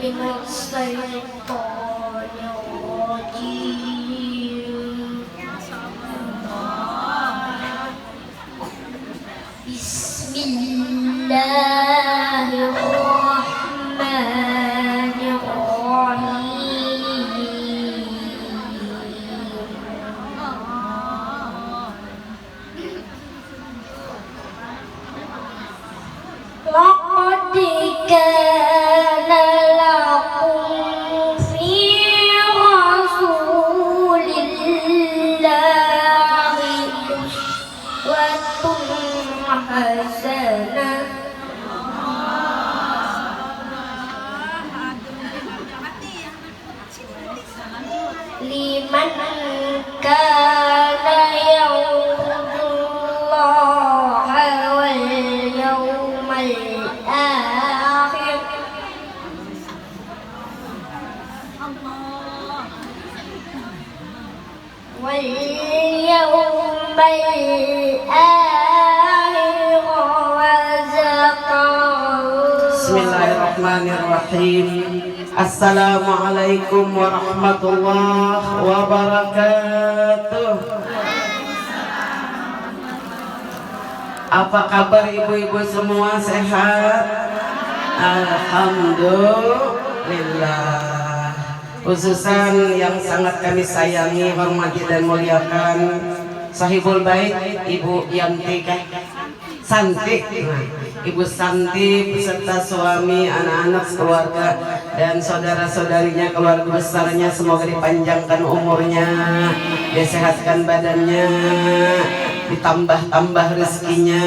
من الشيطان الرجيم بسم الله الرحمن الرحيم لقد كان لكم في رسول الله أسوة حسنة لمن كان يرجو الله واليوم الآخر Bismillahirrahmanirrahim. Assalamualaikum warahmatullahi wabarakatuh. Apa kabar ibu-ibu semua, sehat? Alhamdulillah. Khususan yang sangat kami sayangi, hormati dan muliakan Sahibul Bait Ibu Yanti Santi, Ibu Santi beserta suami, anak-anak, keluarga dan saudara-saudarinya, keluarga besarnya, semoga dipanjangkan umurnya, disehatkan badannya, ditambah-tambah rezekinya,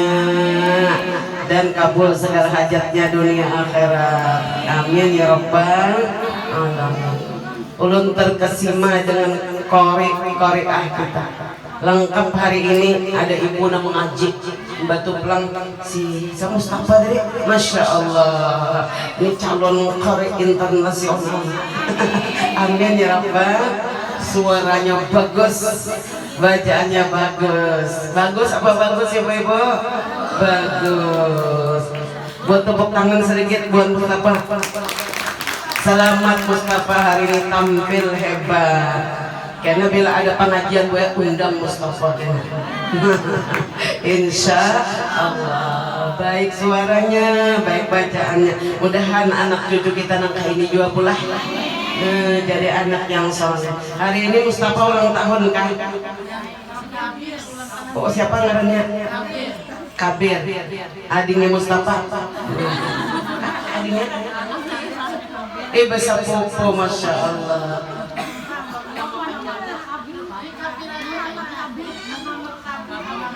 dan kabul segala hajatnya dunia akhirat. Amin ya rabbal alamin. Ulun terkesima dengan korek-koreah kita. Lengkap hari ini, ada ibu yang mengaji batu pelang si Mustafa tadi, masya Allah, ini calon korek internasional. Amin ya rabbal. Suaranya bagus, bacaannya bagus. Bagus apa bagus ibu-ibu? Bagus. Buat tepuk tangan sedikit buat Mustafa. Selamat Mustafa, hari ini tampil hebat. Karena bila ada pengajian gue undang Mustafa. Insya Allah baik suaranya, baik bacaannya. Mudahan anak cucu kita nangkah ini juga pula jadi anak yang soleh. Hari ini Mustafa ulang tahun kan? Oh siapa ngarannya? Kabir. Adiknya Mustafa. Adiknya? Besar popo, masya Allah.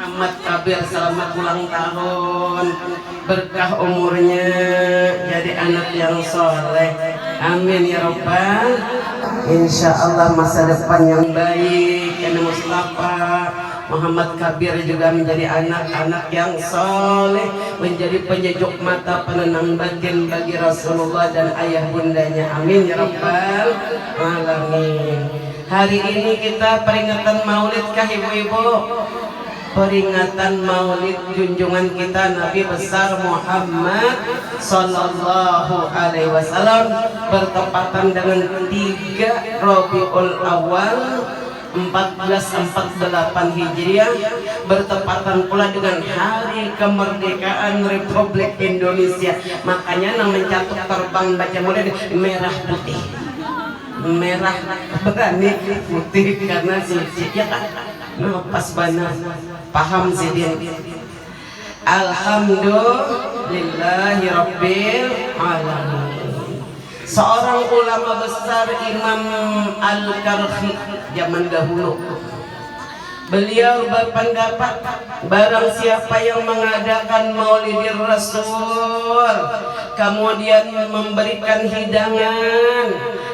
Muhammad Kabir, selamat ulang tahun, berkah umurnya, jadi anak yang soleh. Amin ya rabbal. Insya Allah masa depan yang baik. Karena Mustafa Muhammad Kabir juga menjadi anak-anak yang soleh, menjadi penyejuk mata, penenang batin bagi Rasulullah dan ayah bundanya. Amin ya rabbal alamin. Hari ini kita peringatan maulid kah ibu-ibu? Peringatan maulid junjungan kita Nabi besar Muhammad Sallallahu Alaihi Wasallam, bertepatan dengan 3 Rabiul Awal 1448 Hijriah, bertepatan pula dengan hari kemerdekaan Republik Indonesia. Makanya yang mencatuk terbang baca maulid merah putih, merah berani putih karena suci ya kan. Nah, pas benar paham Zidin. Alhamdulillahi rabbil alamin. Seorang ulama besar, Imam Al-Karhi zaman dahulu, beliau berpendapat barang siapa yang mengadakan Maulidir Rasul kemudian memberikan hidangan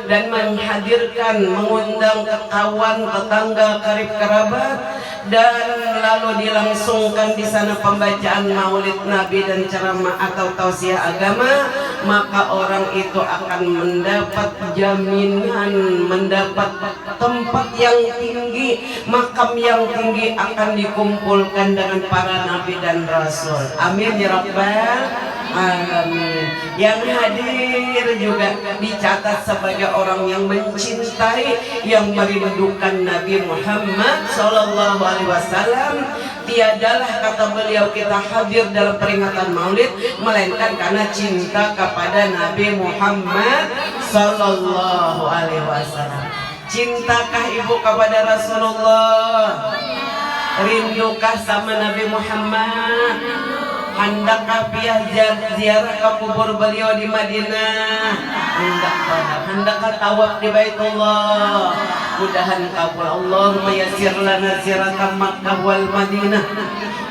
dan menghadirkan, mengundang kawan, tetangga, karib kerabat, dan lalu dilangsungkan di sana pembacaan Maulid Nabi dan ceramah atau tausiah agama, maka orang itu akan mendapat jaminan, mendapat tempat yang tinggi, makam yang tinggi, akan dikumpulkan dengan para nabi dan rasul. Amin ya rabbal alamin. Yang hadir juga dicatat sebagai orang yang mencintai, yang merindukan Nabi Muhammad sallallahu alaihi wasallam. Tiadalah kata beliau kita hadir dalam peringatan Maulid melainkan karena cinta kepada Nabi Muhammad sallallahu alaihi wasallam. Cintakah ibu kepada Rasulullah? Rindukah sama Nabi Muhammad? Hendakkah piah ziarah ke kubur beliau di Madinah? Hendakkah tawaf di Baitullah? Mudahan kabul. Allahumma yassir lana ziyarata Makkah wal Madinah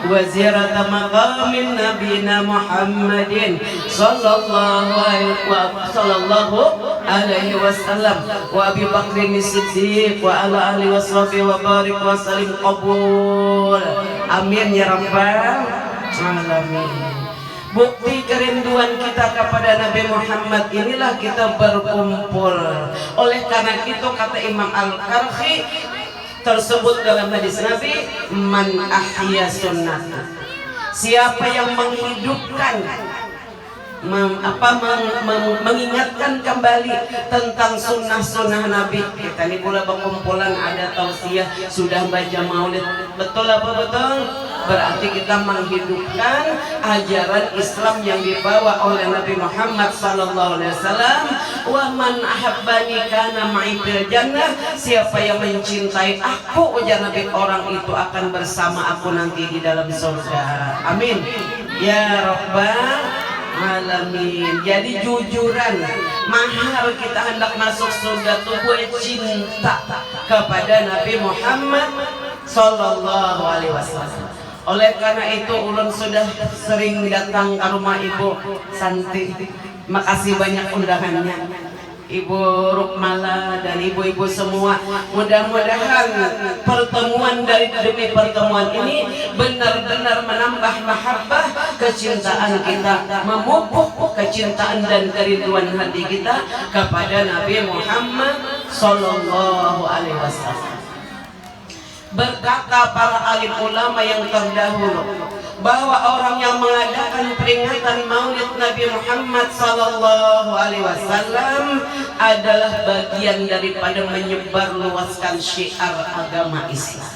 wa ziyarata maqamin nabiyina Muhammadin sallallahu alaihi wasallam wa Abi Bakrin Siddiq wa ala alihi washabihi wa barik wa salim qabul. Amin ya rabbal alamin. Bukti kerinduan kita kepada Nabi Muhammad inilah kita berkumpul. Oleh karena itu kata Imam Al-Qarhi tersebut dalam hadis Nabi, man ahya sunnah, siapa yang menghidupkan mengingatkan kembali tentang sunnah-sunnah Nabi. Kita ini pula berkumpulan ada tausiah, sudah baca maulid, betul apa betul? Berarti kita menghidupkan ajaran Islam yang dibawa oleh Nabi Muhammad sallallahu alaihi wasallam. Wa man ahabbani kana ma'i fil jannah, siapa yang mencintai aku ujar Nabi, orang itu akan bersama aku nanti di dalam surga. Amin ya rabbal alamin. Jadi jujuran mahal kita hendak masuk surga tuh gue cinta kepada Nabi Muhammad sallallahu alaihi wasallam. Oleh karena itu ulun sudah sering datang ke rumah Ibu Santi. Makasih banyak undangannya Ibu Rukmala dan ibu-ibu semua. Mudah-mudahan pertemuan demi pertemuan ini benar-benar menambah mahabbah, kecintaan kita, memupuk kecintaan dan kerinduan hati kita kepada Nabi Muhammad sallallahu alaihi wasallam. Berkata para alim ulama yang terdahulu bahwa orang yang mengadakan peringatan Maulid Nabi Muhammad sallallahu alaihi wasallam adalah bagian daripada menyebar luaskan syiar agama Islam.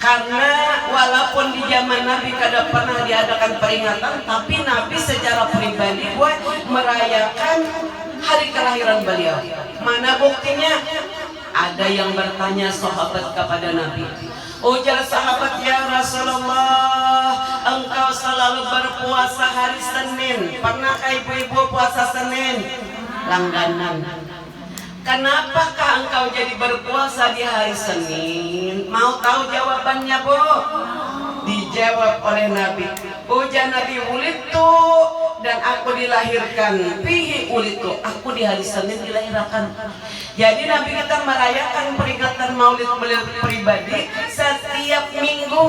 Karena walaupun di zaman Nabi kada pernah diadakan peringatan, tapi Nabi secara pribadi merayakan hari kelahiran beliau. Mana buktinya? Ada yang bertanya sahabat kepada Nabi, ujar sahabat, ya Rasulullah, engkau selalu berpuasa hari Senin, pernahkah ibu-ibu puasa Senin? Langganan. Kenapakah engkau jadi berpuasa di hari Senin? Mau tahu jawabannya, Bu? Dijawab oleh Nabi, ujar Nabi, ulitu, dan aku dilahirkan, pihi ulitu, aku di hari Senin dilahirkan. Jadi Nabi kita merayakan peringatan Maulid beliau pribadi setiap minggu.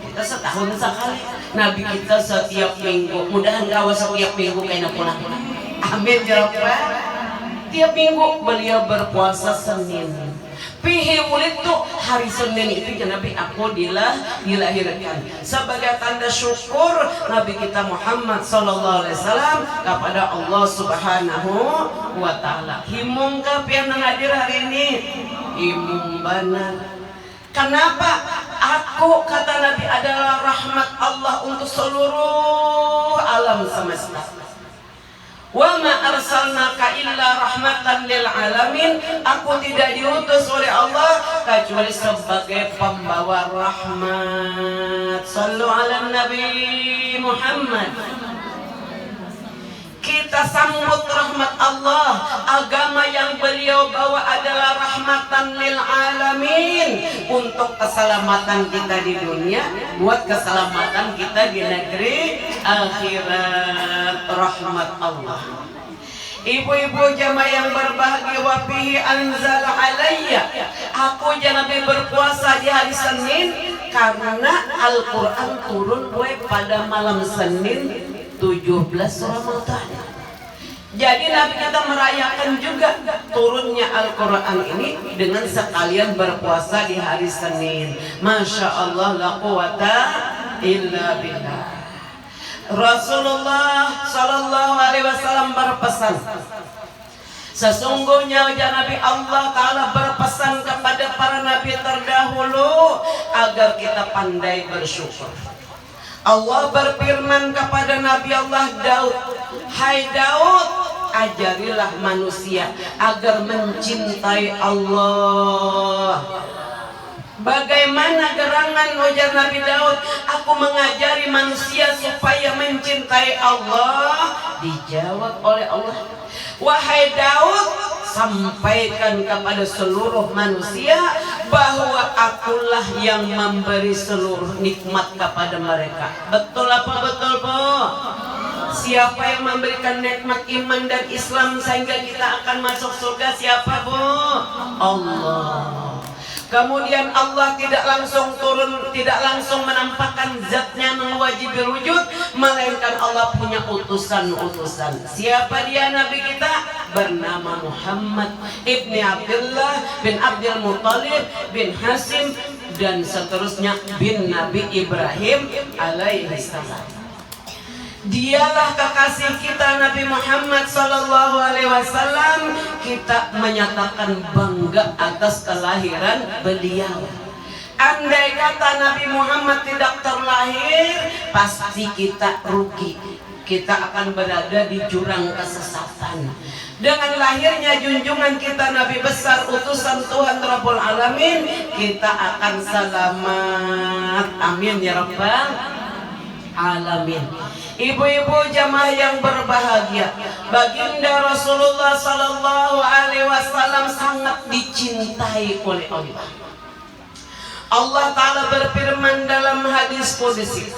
Kita setahun sekali. Nabi kita setiap minggu. Mudahan kau setiap minggu kena pulang. Amin ya Rabbal. Tiap minggu beliau berpuasa Senin. Pihi ulitu, hari Senin itu Nabi aku dilahirkan sebagai tanda syukur Nabi kita Muhammad sallallahu alaihi wasallam kepada Allah Subhanahu wa taala. Himung ka pian hadir hari ini? Himung benar. Kenapa? Aku kata Nabi adalah rahmat Allah untuk seluruh alam semesta. Wa ma arsalnaka illa rahmatan lil alamin. Aku tidak diutus oleh Allah kecuali sebagai pembawa rahmat. Sallu ala Nabi Muhammad. Kita sambut rahmat Allah. Agama yang beliau bawa adalah rahmatan lil alamin, untuk keselamatan kita di dunia, buat keselamatan kita di negeri akhirat. Rahmat Allah. Ibu-ibu jamaah yang berbahagia, wa bihi anzal alayya, aku Nabi berpuasa di hari Senin karena Al-Quran turun pada malam Senin 17 Ramadan. Jadi Nabi kita merayakan juga turunnya Al-Quran ini dengan sekalian berpuasa di hari Senin. Masya Allah, la quwata illa billah. Rasulullah Shallallahu Alaihi Wasallam berpesan, sesungguhnya ujar Nabi, Allah Ta'ala berpesan kepada para nabi terdahulu agar kita pandai bersyukur. Allah berfirman kepada Nabi Allah Daud, hai Daud, ajarilah manusia agar mencintai Allah. Bagaimana gerangan ujar Nabi Daud, aku mengajari manusia supaya mencintai Allah. Dijawab oleh Allah, wahai Daud, sampaikan kepada seluruh manusia bahwa akulah yang memberi seluruh nikmat kepada mereka. Betul apa betul, Bu? Siapa yang memberikan nikmat iman dan Islam sehingga kita akan masuk surga? Siapa, Bu? Allah. Kemudian Allah tidak langsung turun, tidak langsung menampakkan zatnya mewajib wujud, melainkan Allah punya utusan-utusan. Siapa dia Nabi kita? Bernama Muhammad ibni Abdullah bin Abdul Muttalib bin Hasim dan seterusnya bin Nabi Ibrahim alaihi salam. Dialah kekasih kita Nabi Muhammad Sallallahu Alaihi Wasallam. Kita menyatakan bangga atas kelahiran beliau. Andai kata Nabi Muhammad tidak terlahir, pasti kita rugi. Kita akan berada di jurang kesesatan. Dengan lahirnya junjungan kita Nabi besar utusan Tuhan Rabbul Alamin, kita akan selamat. Amin ya Rabbal Alamin. Ibu-ibu jamaah yang berbahagia, baginda Rasulullah Sallallahu Alaihi Wasallam sangat dicintai oleh Allah. Allah Ta'ala berfirman dalam hadis qudsi,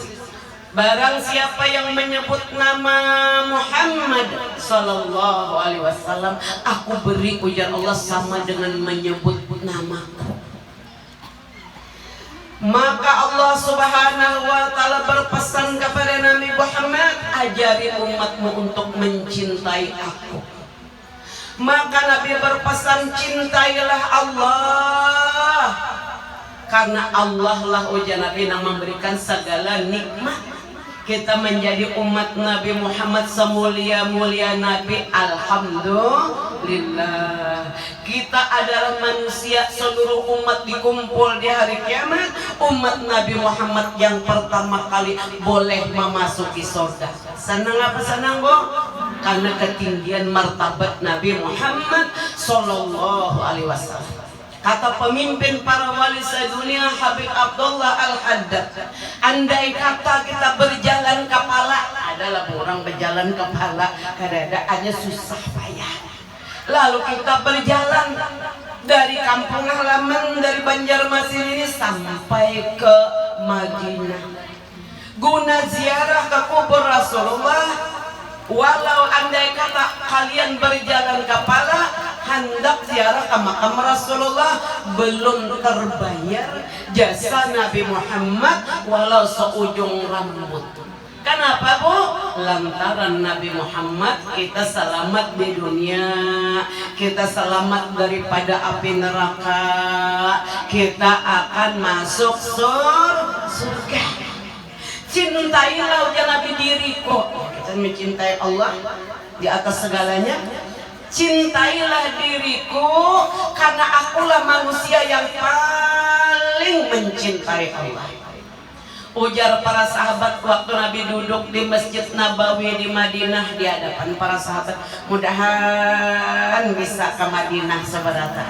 barang siapa yang menyebut nama Muhammad Sallallahu Alaihi Wasallam, aku beri, ujar Allah, sama dengan menyebut namaku. Maka Allah Subhanahu wa Ta'ala berpesan kepada Nabi Muhammad, ajari umatmu untuk mencintai aku. Maka Nabi berpesan, cintailah Allah, karena Allah lah ujar Nabi yang memberikan segala nikmat. Kita menjadi umat Nabi Muhammad semulia-mulia Nabi, alhamdulillah. Kita adalah manusia, seluruh umat dikumpul di hari kiamat. Umat Nabi Muhammad yang pertama kali boleh memasuki surga. Senang apa senang, Bu? Karena ketinggian martabat Nabi Muhammad Sallallahu Alaihi Wasallam. Kata pemimpin para wali sedunia Habib Abdullah Al-Haddad, andai kata kita berjalan kepala, adalah orang berjalan kepala keadaannya susah payah. Lalu kita berjalan dari kampung halaman, dari Banjarmasin ini sampai ke Madinah, guna ziarah ke kubur Rasulullah. Walau andai kata kalian berjalan kepala hendak ziarah ke makam Rasulullah, belum terbayar jasa Nabi Muhammad walau seujung rambut. Kenapa, Bu? Lantaran Nabi Muhammad kita selamat di dunia, kita selamat daripada api neraka, kita akan masuk surga. Cintailah ujar Nabi diriku. Kita mencintai Allah di atas segalanya. Cintailah diriku karena akulah manusia yang paling mencintai Allah. Ujar para sahabat waktu Nabi duduk di Masjid Nabawi di Madinah di hadapan para sahabat, mudahan bisa ke Madinah seberata.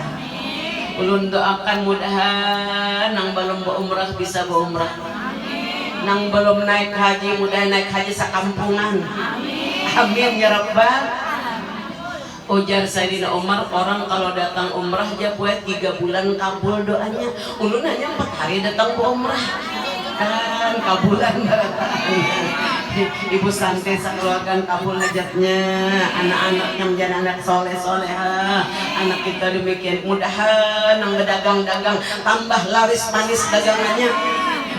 Ulun doakan mudahan nang belum berumrah bisa berumrah. Nang belum naik haji mudah naik haji sakampungan. Amin ya Rabbal. Ujar Sayyidina Umar, orang kalau datang umrah aja buat 3 bulan kabul doanya. Ulun hanya 4 hari datang ke umrah kan kabulan datang. Ibu santai sakeluarkan kabul hajatnya, anak-anak yang menjadi anak soleh-soleha. Anak kita demikian, mudahan nang dagang-dagang tambah laris manis dagangannya.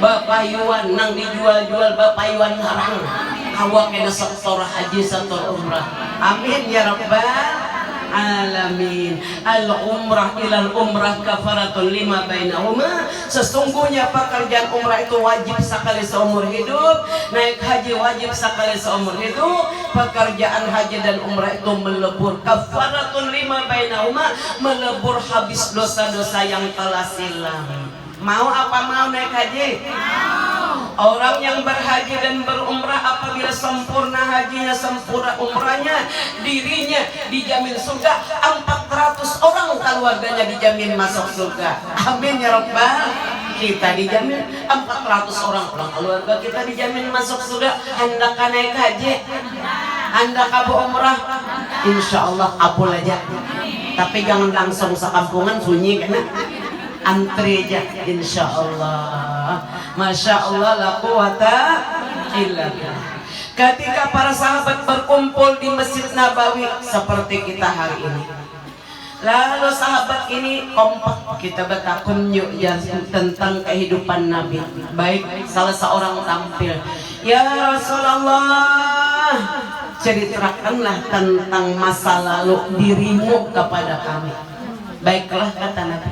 Bapayuan nang dijual-jual bapayuan harang. Awak kena sektor haji sektor umrah. Amin ya Rabbal alamin. Al-umrah ilal umrah kafaratun lima bainahuma. Sesungguhnya pekerjaan umrah itu wajib sekali seumur hidup, naik haji wajib sekali seumur hidup. Pekerjaan haji dan umrah itu melebur kafaratun lima bainahuma, melebur habis dosa-dosa yang telah silam. Mau apa mau naik haji? Orang yang berhaji dan berumrah apabila sempurna hajinya, sempurna umrahnya, dirinya dijamin surga. 400 orang keluarganya dijamin masuk surga. Amin ya Rabbal. Kita dijamin 400 orang keluarga kita dijamin masuk surga. Anda kan naik haji, Anda kabu umrah, insya Allah abul aja. Tapi jangan langsung sekampungan sunyi karena antri aja, insya Allah. Masya Allah, la quwata illa billah. Ketika para sahabat berkumpul di Masjid Nabawi seperti kita hari ini, lalu sahabat ini kompak, kita bertakun yuk ya tentang kehidupan Nabi. Baik, salah seorang tampil, ya Rasulullah, ceritakanlah tentang masa lalu dirimu kepada kami. Baiklah, kata Nabi,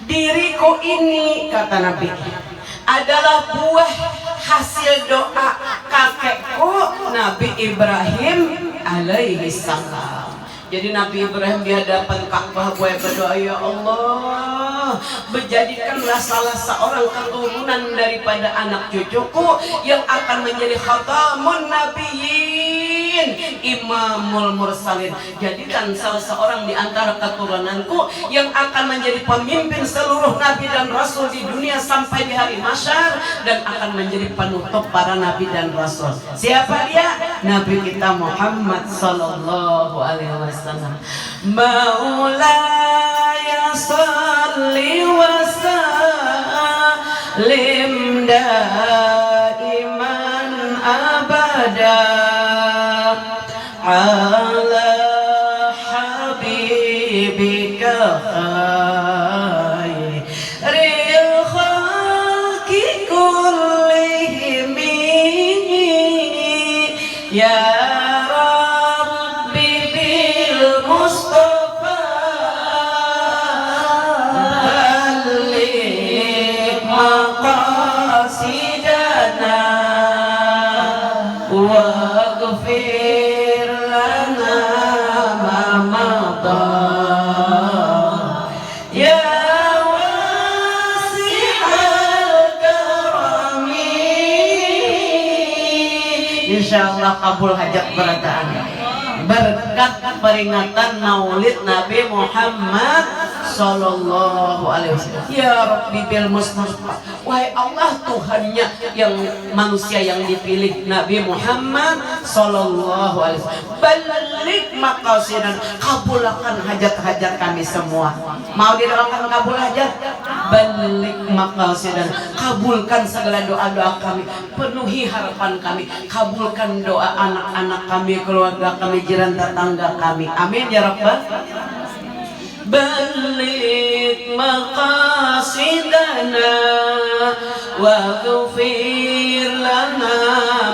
diriku ini, kata Nabi, adalah buah hasil doa kakekku Nabi Ibrahim alaihi salam. Jadi Nabi Ibrahim di hadapan Ka'bah berdoa, ya Allah, menjadikanlah salah seorang keturunan daripada anak cucuku yang akan menjadi khatamun nabiyyin, imamul mursalin. Jadikan salah seorang di antara keturunanku yang akan menjadi pemimpin seluruh nabi dan rasul di dunia sampai di hari mahsyar, dan akan menjadi penutup para nabi dan rasul. Siapa dia? Nabi kita Muhammad sallallahu alaihi wasallam. Maulaya salli wa sallim daiman abada ala habibika khairil khalqi kullihim ya waghfir lana ma madha ya wasi'al karami. Insyaallah kabul hajat berataan berkat peringatan maulid Nabi Muhammad sallallahu alaihi wasallam. Ya Rabbi bil Mustafa, wahai Allah Tuhannya yang manusia yang dipilih Nabi Muhammad sallallahu alaihi wasallam, balik maqasidan, kabulkan hajat-hajat kami semua. Mau didoakan kabul hajat? Balik maqasidan, kabulkan segala doa-doa kami, penuhi harapan kami, kabulkan doa anak-anak kami, keluarga kami, jiran tetangga kami. Amin ya Rabbal. Balik maqasidana waghfir lana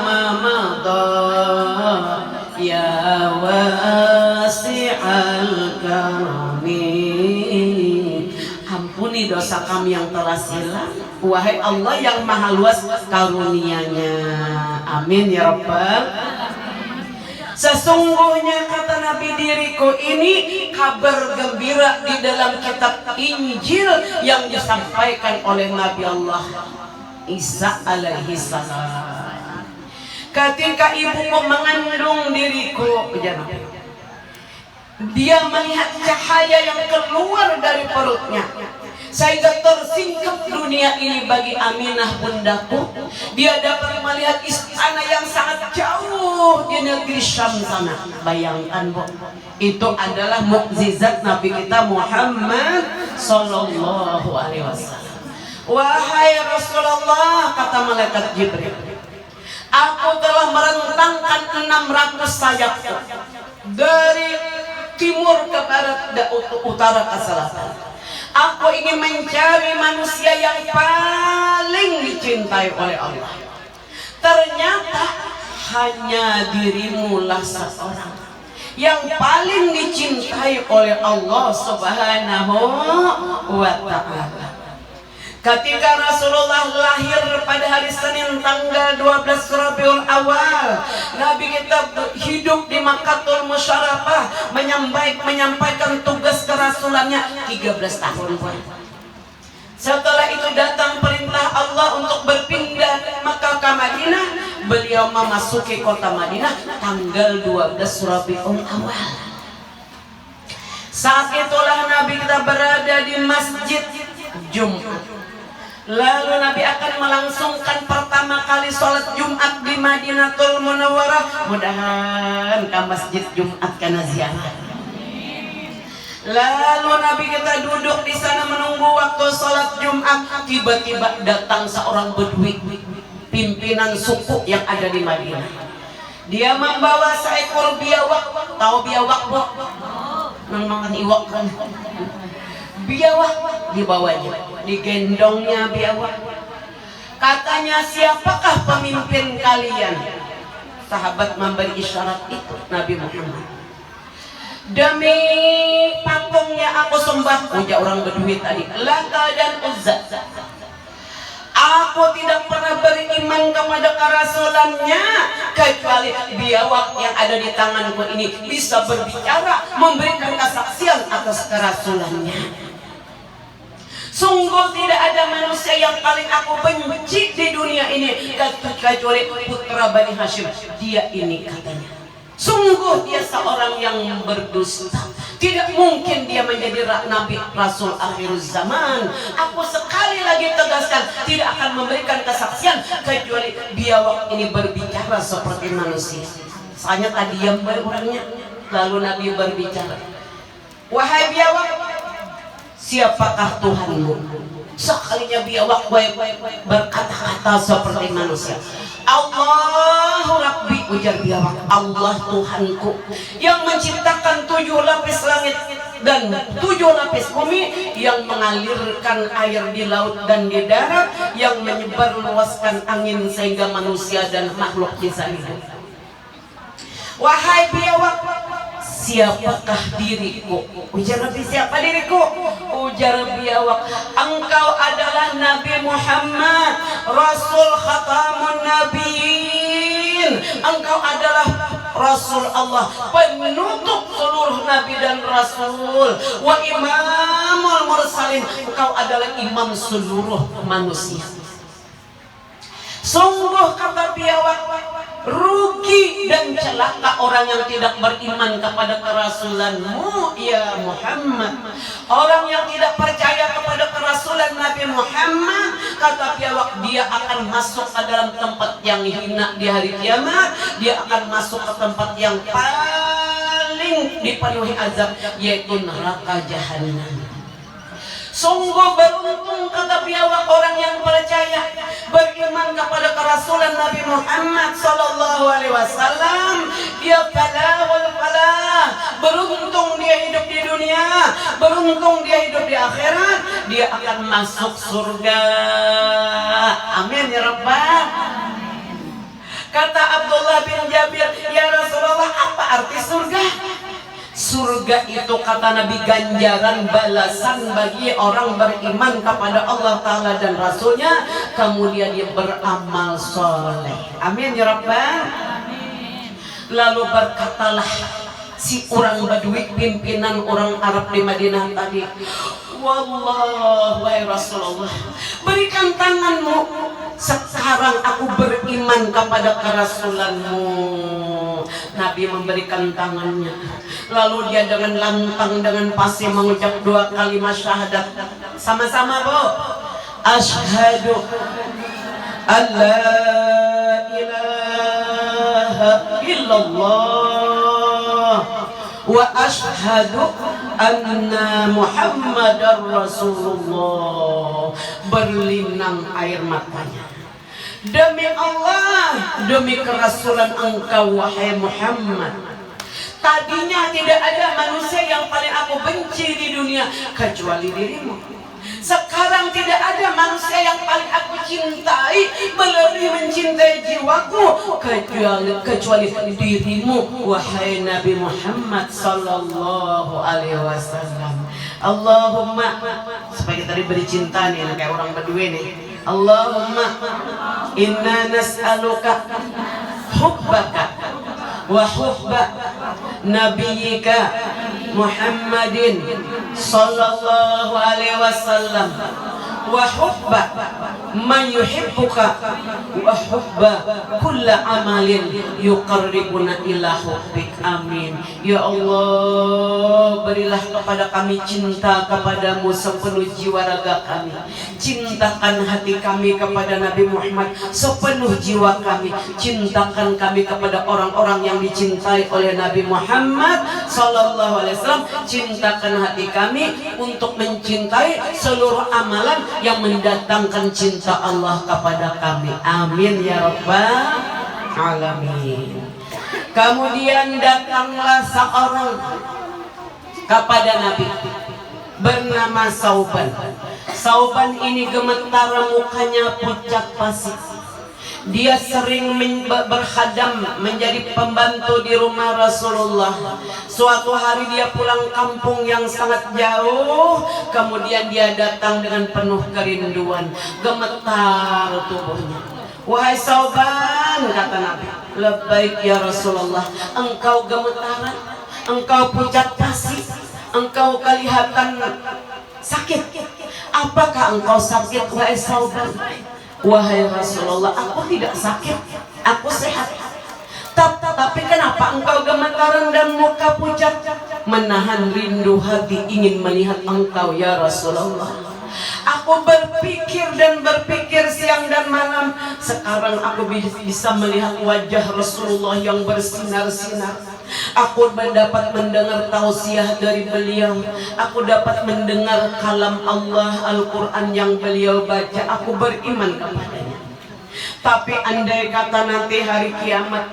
ma madha ya wasi'al karami. Ampuni dosa kami yang telah silam, wahai Allah yang maha luas karunia-Nya. Amin ya Rabbal. Sesungguhnya, kata Nabi, diriku ini kabar gembira di dalam kitab Injil yang disampaikan oleh Nabi Allah Isa alaihi salam. Ketika ibuku mengandung diriku, dia melihat cahaya yang keluar dari perutnya, sehingga tersingkap dunia ini bagi Aminah bundaku. Dia dapat melihat istana yang sangat jauh di negeri Syam sana. Bayangkan Bu, itu adalah mukjizat Nabi kita Muhammad sallallahu alaihi wasallam. Wahai Rasulullah, kata malaikat Jibril, aku telah merentangkan 600 sayapku dari timur ke barat, utara ke selatan. Aku ingin mencari manusia yang paling dicintai oleh Allah. Ternyata hanya dirimulah seorang yang paling dicintai oleh Allah Subhanahu wa Ta'ala. Ketika Rasulullah lahir pada hari Senin tanggal 12 Rabiul Awal, Nabi kita hidup di Makkatul Musyarrafah menyampaikan tugas kerasulannya 13 tahun. Setelah itu datang perintah Allah untuk berpindah dari Makkah ke Madinah. Beliau memasuki kota Madinah tanggal 12 Rabiul Awal. Saat itulah Nabi kita berada di Masjid Jumat. Lalu Nabi akan melangsungkan pertama kali sholat Jumat di Madinatul Munawwarah. Mudahan ke Masjid Jumat karena ziarah. Lalu Nabi kita duduk di sana menunggu waktu sholat Jumat. Tiba-tiba datang seorang bedui, pimpinan suku yang ada di Madinah. Dia membawa seekor biawak. Tahu biawak, Bu? Makan iwak kan? Biawak dibawanya, digendongnya biawak. Katanya, siapakah pemimpin kalian? Sahabat memberi isyarat itu Nabi Muhammad. Demi patungnya aku sembah, ujar orang Bedui tadi, Lata dan Uzza. Aku tidak pernah beriman kepada kerasulannya kecuali biawak yang ada di tanganku ini bisa berbicara, memberikan kesaksian atas kerasulannya. Sungguh tidak ada manusia yang paling aku benci di dunia ini kecuali putra Bani Hashim. Dia ini katanya. Sungguh dia seorang yang berdusta. Tidak mungkin dia menjadi Nabi Rasul akhir zaman. Aku sekali lagi tegaskan, tidak akan memberikan kesaksian kecuali biawak ini berbicara seperti manusia. Soalnya tadi diam orangnya. Lalu Nabi berbicara, wahai biawak, siapakah Tuhanmu? Sekalinya biawak berkata-kata seperti manusia. Allahu Rabbi, ujar biawak, Allah Tuhanku yang menciptakan 7 lapis langit dan 7 lapis bumi, yang mengalirkan air di laut dan di darat, yang menyebar luaskan angin sehingga manusia dan makhluk bisa hidup. Wahai biawak, siapakah diriku? Ujar Nabi, siapa diriku? Ujar biawak, engkau adalah Nabi Muhammad, Rasul Khatamun Nabiin. Engkau adalah Rasul Allah, penutup seluruh Nabi dan Rasul. Wa Imamul Mursalin, engkau adalah imam seluruh manusia. Sungguh, kata biawak, rugi dan celaka orang yang tidak beriman kepada kerasulanmu ya Muhammad. Orang yang tidak percaya kepada kerasulan Nabi Muhammad, kata biawak, dia akan masuk ke dalam tempat yang hina di hari kiamat. Dia akan masuk ke tempat yang paling dipenuhi azab, yaitu neraka jahanam. Sungguh beruntung, kata biawak, orang yang percaya beriman kepada kerasulan Nabi Muhammad sallallahu alaihi wasallam. Dia falahul falah, beruntung dia hidup di dunia, beruntung dia hidup di akhirat, dia akan masuk surga. Amin ya Rabbal. Kata Abdullah bin Jabir, ya Rasulullah, apa arti surga? Surga itu, kata Nabi, ganjaran balasan bagi orang beriman kepada Allah Ta'ala dan Rasulnya, kemudian dia beramal soleh. Amin ya Rabbal. Lalu berkatalah si orang Badui, pimpinan orang Arab di Madinah tadi, wallah, wahai Rasulullah, berikan tanganmu, sekarang aku beriman kepada kerasulanmu. Nabi memberikan tangannya. Lalu dia dengan lantang, dengan pasti mengucap 2 kalimat syahadat. Sama-sama, Bu. Asyhadu an la ilaha illallah wa asyhadu anna Muhammadar Rasulullah. Berlinang air matanya. Demi Allah, demi kerasulan engkau wahai Muhammad, tadinya tidak ada manusia yang paling aku benci di dunia kecuali dirimu. Sekarang tidak ada manusia yang paling aku cintai melebihi mencintai jiwaku kecuali dirimu wahai Nabi Muhammad sallallahu alaihi wasallam. Allahumma, supaya kita diberi cinta nih kayak orang Badui nih. Allahumma inna nas'aluka hubbaka wa hubba nabiyyika Muhammadin sallallahu alaihi wasallam wa hubba man yuhibbuka wa hubba kulla amalin yuqarribuna ila hubbik. Amin. Ya Allah, berilah kepada kami cinta kepadamu sepenuh jiwa raga kami, cintakan hati kami kepada Nabi Muhammad sepenuh jiwa kami, cintakan kami kepada orang-orang yang dicintai oleh Nabi Muhammad sallallahu alaihi wasallam, cintakan hati kami untuk mencintai seluruh amalan yang mendatangkan cinta Allah kepada kami. Amin ya rabbal alamin. Kemudian datanglah seorang kepada Nabi bernama Sauban. Sauban ini gemetar, mukanya pucat pasi. Dia sering berkhadam menjadi pembantu di rumah Rasulullah. Suatu hari dia pulang kampung yang sangat jauh, kemudian dia datang dengan penuh kerinduan, gemetar tubuhnya. Wahai Sauban, kata Nabi, labbaik ya Rasulullah, engkau gemetaran, engkau pucat pasi, engkau kelihatan sakit. Apakah engkau sakit wahai Sauban? Wahai Rasulullah, aku tidak sakit, aku sehat. Tapi kenapa engkau gemetaran dan muka pucat? Menahan rindu hati ingin melihat engkau ya Rasulullah. Aku berpikir dan berpikir siang dan malam. Sekarang aku bisa melihat wajah Rasulullah yang bersinar-sinar. Aku dapat mendengar tausiah dari beliau. Aku dapat mendengar kalam Allah Al-Quran yang beliau baca. Aku beriman kepadanya. Tapi andai kata nanti hari kiamat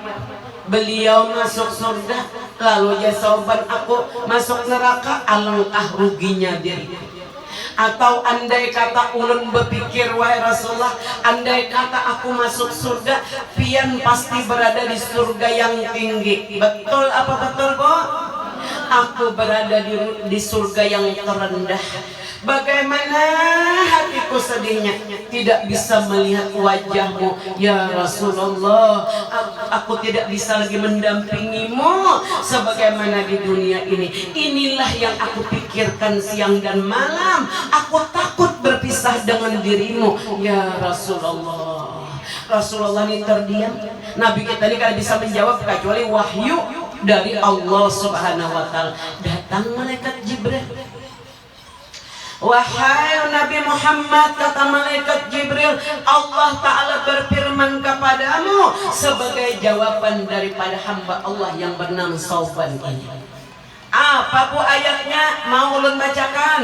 beliau masuk surga, lalu ya Sauban aku masuk neraka, alangkah ruginya diriku. Atau andai kata ulun berpikir wahai Rasulullah, andai kata aku masuk surga, pian pasti berada di surga yang tinggi. Betul apa betul, Bu? Aku berada di surga yang terendah. Bagaimana hatiku sedihnya tidak bisa melihat wajahmu ya Rasulullah. Aku tidak bisa lagi mendampingimu sebagaimana di dunia ini. Inilah yang aku pikirkan siang dan malam. Aku takut berpisah dengan dirimu ya Rasulullah. Rasulullah ini terdiam. Nabi kita ini kan bisa menjawab kecuali wahyu dari Allah Subhanahu wa taala. Datang malaikat Jibril. Wahai Nabi Muhammad, kata malaikat Jibril, Allah Ta'ala berfirman kepadamu sebagai jawaban daripada hamba Allah yang bernama Sauban ini. Apa bu ayatnya? Mau ulun bacakan?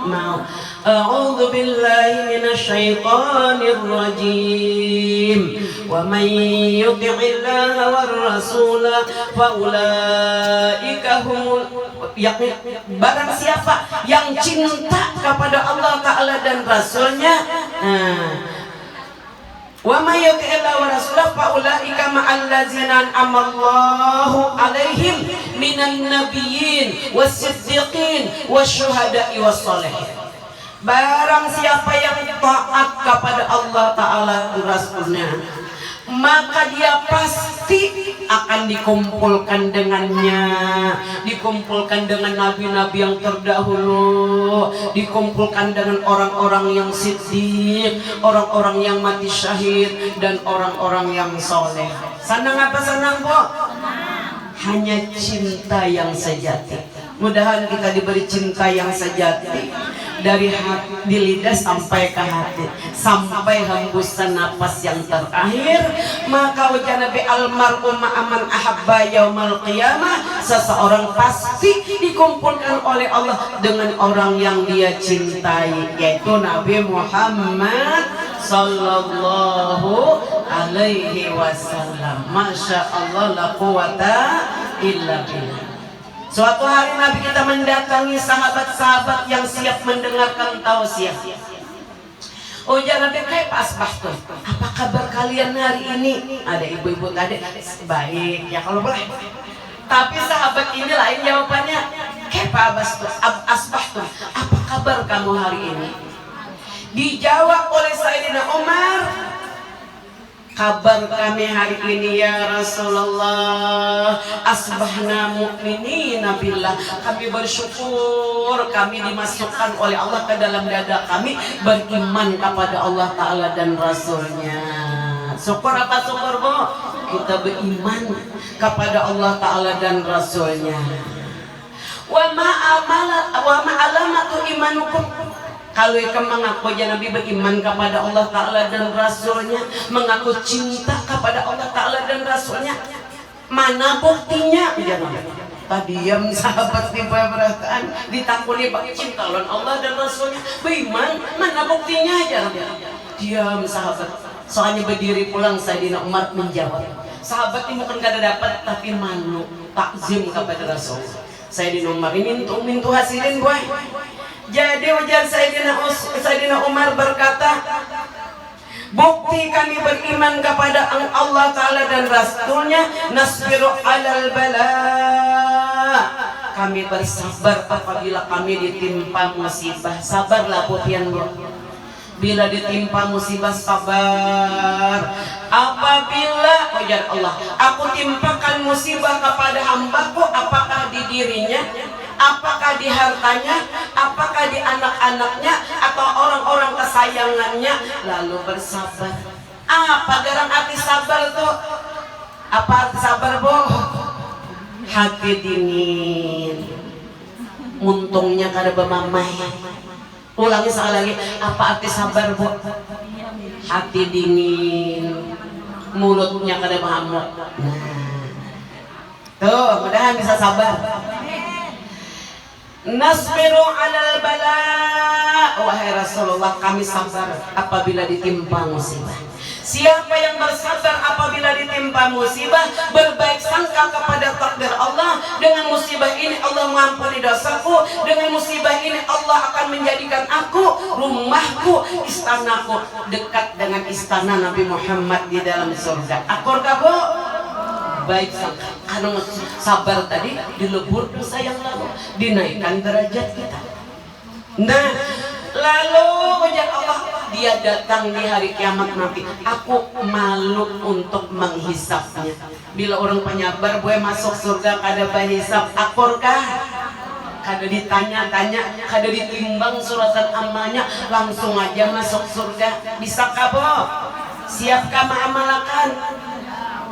Mau. A'udzu billahi minasyaitonir rajim. Wa may yuti'illaha war rasula fa ulaika humul barang siapa yang cinta kepada Allah Ta'ala dan Rasulnya, wa may yuti'illaha wa rasulahu fa ulaika ma'al ladzina an'ama Allahu 'alaihim minan nabiyyin was-siddiqin wasyuhada'i was-shalihin. Barang siapa yang taat kepada Allah Ta'ala dan Rasulnya, maka dia pasti akan dikumpulkan dengannya, dikumpulkan dengan nabi-nabi yang terdahulu, dikumpulkan dengan orang-orang yang siddiq, orang-orang yang mati syahid, dan orang-orang yang soleh. Senang apa senang, Bu? Hanya cinta yang sejati. Mudah-mudahan kita diberi cinta yang sejati dari hati, di lidah sampai ke hati, sampai hembusan napas yang terakhir. Maka ujar Nabi, almar'u ma'aman ahabba yaumal qiyamah, seseorang pasti dikumpulkan oleh Allah dengan orang yang dia cintai, yaitu Nabi Muhammad sallallahu alaihi wasallam. Masya Allah, la quwata illa billah. Suatu hari Nabi kita mendatangi sahabat-sahabat yang siap mendengarkan tausiah. Ujar Nabi, kayak asbahtum, apa kabar kalian hari ini? Ada ibu-ibu tadi, baik ya kalau boleh. Tapi sahabat ini lain jawabannya, kayak asbahtum, apa kabar kamu hari ini? Dijawab oleh Sayyidina Umar, kabar kami hari ini ya Rasulullah, asbahna mu'minina billah, kami bersyukur kami dimasukkan oleh Allah ke dalam dada kami, beriman kepada Allah Ta'ala dan Rasulnya. Syukur apa syukur bu? Kita beriman kepada Allah Ta'ala dan Rasulnya. Wa ma'alamatu imanukum, kalau ikan mengaku aja Nabi beriman kepada Allah Ta'ala dan Rasulnya, mengaku cinta kepada Allah Ta'ala dan Rasulnya, mana buktinya? Diam sahabat di berataan, ditampuni bak cinta lawan Allah dan Rasulnya, beriman, mana buktinya aja? Diam sahabat. Soalnya berdiri pulang Sayyidina Umar menjawab, sahabat ini bukan kada dapat tapi malu takzim kepada Rasul. Sayyidina Umar ini mintu hasilin boy. Jadi ujar Sayyidina Umar berkata, bukti kami beriman kepada Allah Ta'ala dan Rasulnya, nasbiru alal bala, kami bersabar apabila kami ditimpa musibah. Sabarlah pupian bu, bila ditimpa musibah sabar. Apabila ujar Allah, aku timpakan musibah kepada hambaku, apakah di dirinya, apakah di hartanya, apakah di anak-anaknya, atau orang-orang kesayangannya, lalu bersabar. Apa garang arti sabar tuh? Apa arti sabar bu? Hati dingin, untungnya kada bermamai. Ulangi sekali lagi, apa arti sabar bu? Hati dingin, mulutnya kada berhamuk. Tuh, mudahan bisa sabar. Nasbiru alal bala, wahai Rasulullah, kami sabar apabila ditimpa musibah. Siapa yang bersabar apabila ditimpa musibah, berbaik sangka kepada takdir Allah, dengan musibah ini Allah mengampuni dosaku, dengan musibah ini Allah akan menjadikan aku, rumahku, istanaku dekat dengan istana Nabi Muhammad di dalam surga. Akur kamu baik sangka, karena sabar tadi dilebur dosa yang lalu, dinaikkan derajat kita. Nah, lalu ujar Allah, dia datang di hari kiamat nanti, aku malu untuk menghisapnya. Bila orang penyabar boleh masuk surga kada bahisap, akurkah? Kada ditanya-tanya, kada ditimbang suratan amalnya, langsung aja masuk surga. Bisa kabo? Siapkah mengamalkan?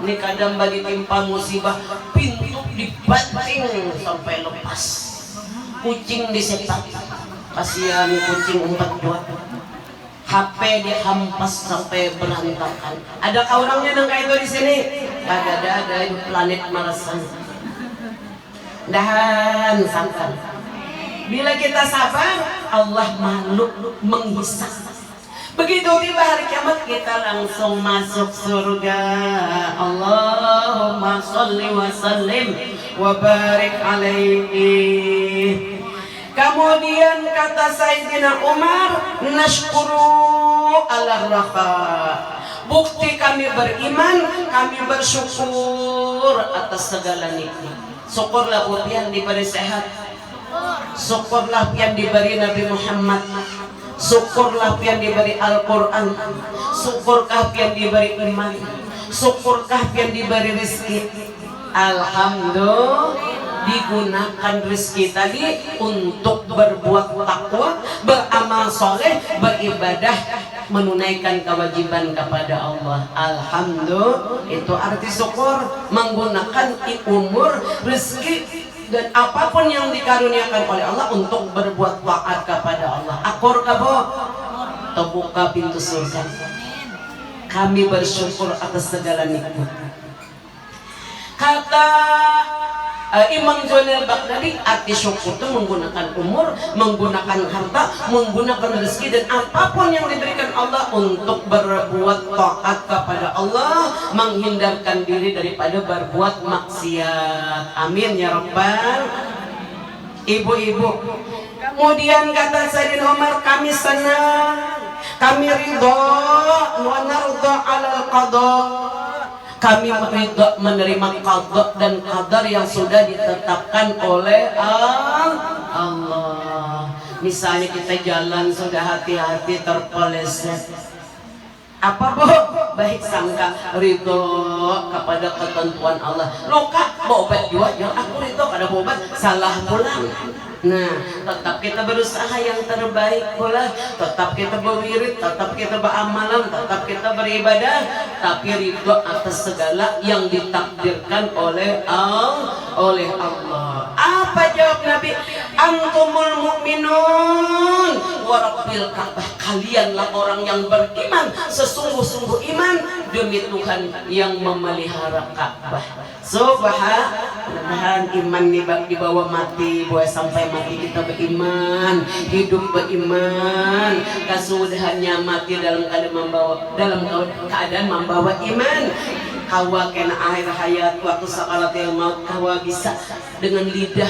Ini kadang bagi timpa musibah, pintu dibanting sampai lepas, kucing disetak, kasihan kucing 4 buah, HP dihampas sampai berantakan. Adakah orangnya yang kayak itu di sini? Ada planet Marsan. Dan sangkan, bila kita sabar, Allah malu menghisap. Begitu tiba hari kiamat, kita langsung masuk surga. Allahumma sholli wa sallim wa barik alaihi. Kemudian kata Sayyidina Umar, nashkuru ala raha, bukti kami beriman, kami bersyukur atas segala nikmat. Syukurlah yang diberi sehat, syukurlah yang diberi Nabi Muhammad, syukurlah yang diberi Al-Quran, syukurkah yang diberi iman, syukurkah yang diberi rezeki. Alhamdulillah, digunakan rezeki tadi untuk berbuat takwa, beramal soleh, beribadah, menunaikan kewajiban kepada Allah. Alhamdulillah, itu arti syukur, menggunakan umur, rezeki, dan apapun yang dikaruniakan oleh Allah untuk berbuat taat kepada Allah. Akur kabo, terbuka pintu surga. Kami bersyukur atas segala nikmat. Kata Imam Junaid Baghdadi, arti syukur itu menggunakan umur, menggunakan harta, menggunakan rezeki, dan apapun yang diberikan Allah untuk berbuat taat kepada Allah, menghindarkan diri daripada berbuat maksiat. Amin ya rabbal ibu-ibu. Kemudian kata Sayyidina Umar, kami senang, kami ridho, wa narda 'alal qada. Kami ridho menerima qada dan qadar yang sudah ditetapkan oleh Allah. Misalnya kita jalan sudah hati-hati terpeleset, apa bu? Baik sangka ridho kepada ketentuan Allah. Luka obat juga, jangan aku ridho pada obat, salah pulang. Nah, tetap kita berusaha yang terbaik pula, tetap kita berwirid, tetap kita beramalan, tetap kita beribadah, tapi ridho atas segala yang ditakdirkan oleh Allah. Apa jawab Nabi? Antumul mu'minun wa rabbil Ka'bah. Kalianlah orang yang beriman, sesungguh-sungguh iman demi Tuhan yang memelihara Ka'bah. Subhanallah, iman dibawa mati, boleh sampai mati kita beriman, hidup beriman, kesudahannya mati dalam keadaan membawa iman. Kawa kena akhir hayat waktu sakaratil maut, kawa bisa dengan lidah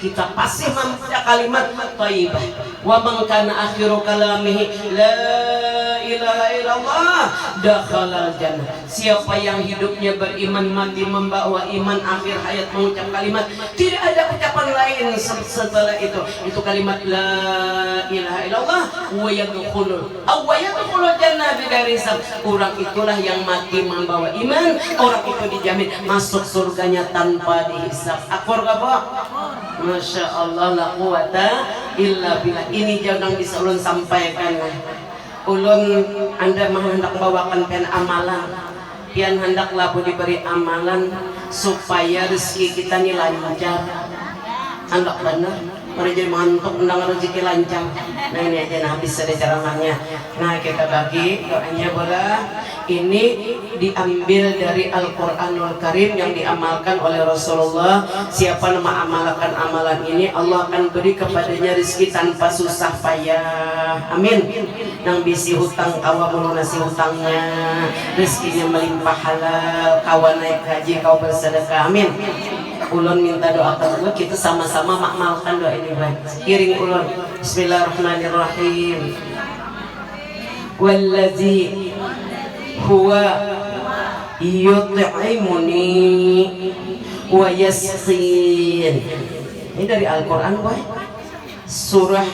kita pasti membaca kalimat thayyibah. Wa man kana akhiru kalamihi la ilaha illallah dakhala jannah. Siapa yang hidupnya beriman mati membawa iman, akhir hayat mengucap kalimat, tidak ada ucapan lain setelah itu kalimat la ilaha illallah, wa yadkhulul jannah bighairi hisab. Orang itulah yang mati membawa iman, orang itu dijamin masuk surganya tanpa dihisab. Akbar gak Pak? Masya Allah, la quwata illa billah. Ini jangan bisa ulun sampaikan. Ulun anda hendak bawakan pen amalan, pian hendak labu diberi amalan supaya rezeki kita ini lancar. Hendak benar, mari jadi mantuk undang rezeki lancar. Nah ini aja, nah habis ada ceramahnya. Nah kita bagi doanya bola. Ini diambil dari Al-Quranul Karim yang diamalkan oleh Rasulullah. Siapa nama amalkan amalan ini, Allah akan beri kepadanya rezeki tanpa susah payah. Amin. Nang bisi hutang kawa melunasi hutangnya, rezekinya melimpah halal, kawa naik haji, kau bersedekah. Amin. Ulun minta doakan dulu, kita sama-sama mengamalkan doa ini baik. Kiring ulun. Bismillahirrahmanirrahim. Wallazi huwa yut'imuni wa yasqin. Ini dari Al-Quran boy. Surah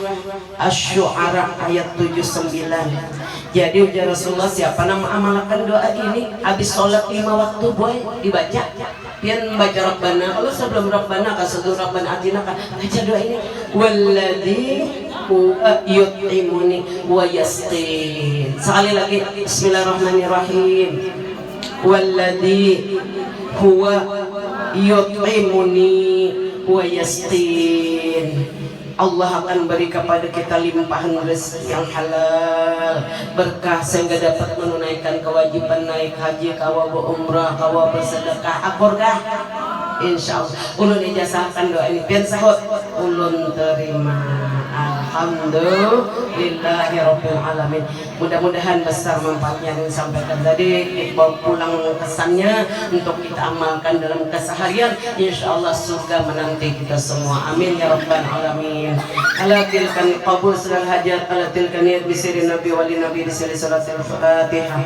Asy-Syu'ara ayat 79. Jadi ujar Rasulullah, siapa nama amalkan doa ini habis sholat 5 waktu boy dibaca. Pian baca Rabbana, kalau sebelum Rabbana kasatu Rabbana atina baca doa ini. Walladzi yut'imuni wa yasqin. Sekali lagi, Bismillahirrahmanirrahim. Walladzi huwa yut'imuni wa yasqin. Allah akan beri kepada kita limpahan rezeki yang halal, berkah sehingga dapat menunaikan kewajiban naik haji, kawa berumrah, kawa bersedekah. Akurkah? Insyaallah. Ulun ijazahkan doa ini pian sahut ulun terima. Alhamdulillahirabbil alamin. Mudah-mudahan besar manfaatnya yang disampaikan tadi, dibawa pulang kesannya untuk kita amalkan dalam keseharian. Insyaallah surga menanti kita semua. Amin ya rabbal alamin. Ala tilkan qabul sunnah hajat, ala tilkan niat bisiri nabi wali nabi bisiri salatul fatihah.